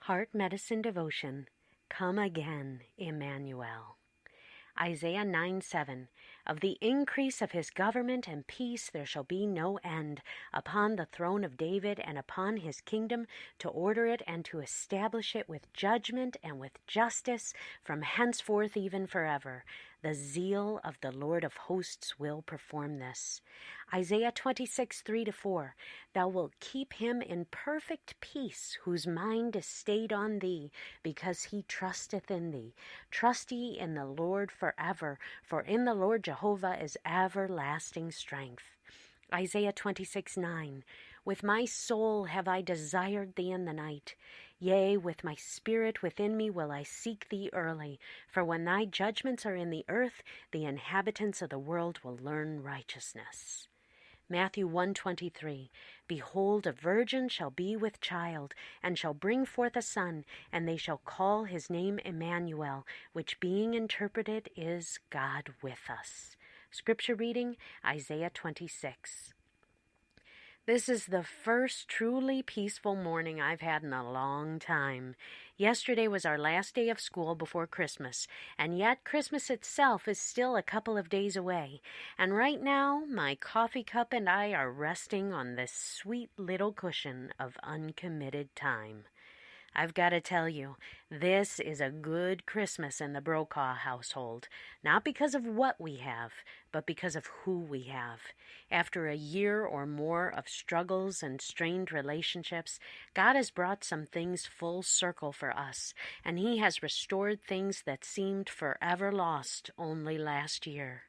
Heart Medicine Devotion. Come again, Emmanuel. Isaiah 9:7. Of the increase of his government and peace there shall be no end, upon the throne of David and upon his kingdom, to order it and to establish it with judgment and with justice from henceforth even forever. The zeal of the Lord of hosts will perform this. Isaiah 26:3-4. Thou wilt keep him in perfect peace, whose mind is stayed on thee, because he trusteth in thee. Trust ye in the Lord forever, for in the Lord Jehovah is everlasting strength. Isaiah 26:9. With my soul have I desired thee in the night. Yea, with my spirit within me will I seek thee early. For when thy judgments are in the earth, the inhabitants of the world will learn righteousness. Matthew 1:23. Behold, a virgin shall be with child, and shall bring forth a son, and they shall call his name Emmanuel, which being interpreted is God with us. Scripture reading, Isaiah 26. This is the first truly peaceful morning I've had in a long time. Yesterday was our last day of school before Christmas, and yet Christmas itself is still a couple of days away. And right now, my coffee cup and I are resting on this sweet little cushion of uncommitted time. I've got to tell you, this is a good Christmas in the Brokaw household, not because of what we have, but because of who we have. After a year or more of struggles and strained relationships, God has brought some things full circle for us, and He has restored things that seemed forever lost only last year.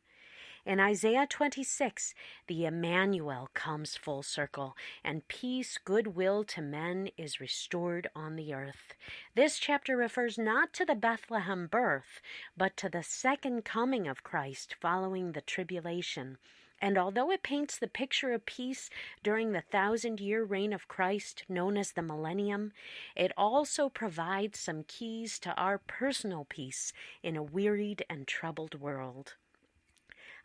In Isaiah 26, the Emmanuel comes full circle, and peace, goodwill to men is restored on the earth. This chapter refers not to the Bethlehem birth, but to the second coming of Christ following the tribulation. And although it paints the picture of peace during the 1,000-year reign of Christ, known as the millennium, it also provides some keys to our personal peace in a wearied and troubled world.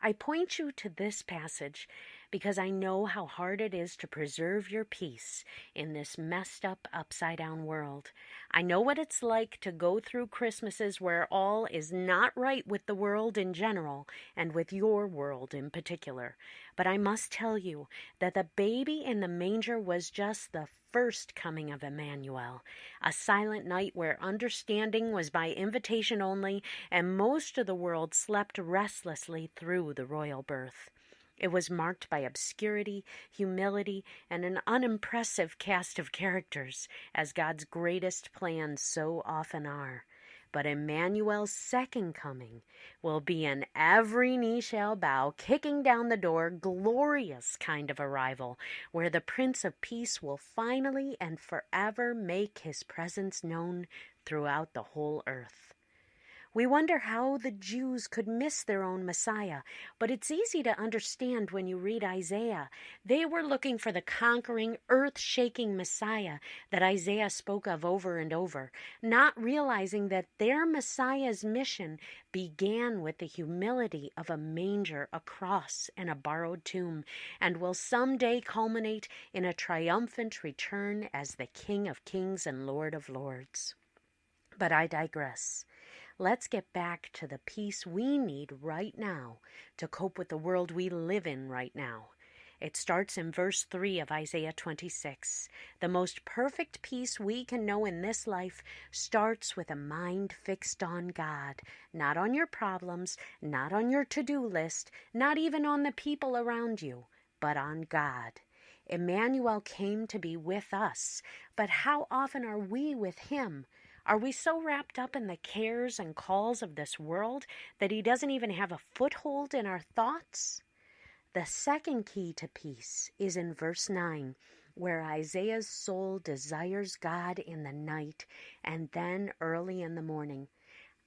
I point you to this passage because I know how hard it is to preserve your peace in this messed up, upside-down world. I know what it's like to go through Christmases where all is not right with the world in general and with your world in particular. But I must tell you that the baby in the manger was just the first coming of Emmanuel, a silent night where understanding was by invitation only, and most of the world slept restlessly through the royal birth. It was marked by obscurity, humility, and an unimpressive cast of characters, as God's greatest plans so often are. But Emmanuel's second coming will be an every knee shall bow, kicking down the door, glorious kind of arrival, where the Prince of Peace will finally and forever make his presence known throughout the whole earth. We wonder how the Jews could miss their own Messiah, but it's easy to understand when you read Isaiah. They were looking for the conquering, earth-shaking Messiah that Isaiah spoke of over and over, not realizing that their Messiah's mission began with the humility of a manger, a cross, and a borrowed tomb, and will someday culminate in a triumphant return as the King of Kings and Lord of Lords. But I digress. Let's get back to the peace we need right now to cope with the world we live in right now. It starts in verse 3 of Isaiah 26. The most perfect peace we can know in this life starts with a mind fixed on God, not on your problems, not on your to-do list, not even on the people around you, but on God. Emmanuel came to be with us, but how often are we with Him? Are we so wrapped up in the cares and calls of this world that He doesn't even have a foothold in our thoughts? The second key to peace is in verse 9, where Isaiah's soul desires God in the night and then early in the morning.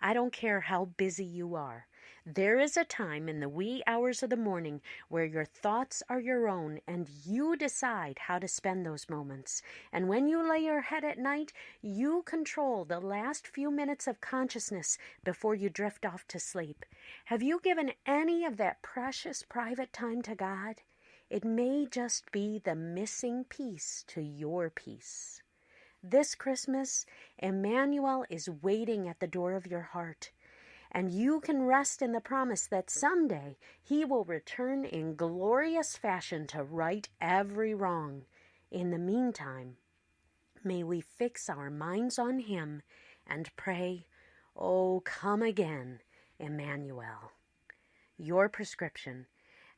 I don't care how busy you are. There is a time in the wee hours of the morning where your thoughts are your own and you decide how to spend those moments. And when you lay your head at night, you control the last few minutes of consciousness before you drift off to sleep. Have you given any of that precious private time to God? It may just be the missing piece to your peace. This Christmas, Emmanuel is waiting at the door of your heart, and you can rest in the promise that someday he will return in glorious fashion to right every wrong. In the meantime, may we fix our minds on him and pray, "Oh, come again, Emmanuel." Your prescription.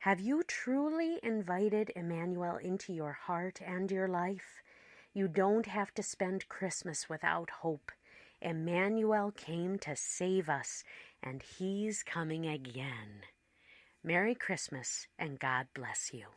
Have you truly invited Emmanuel into your heart and your life? You don't have to spend Christmas without hope. Emmanuel came to save us, and he's coming again. Merry Christmas, and God bless you.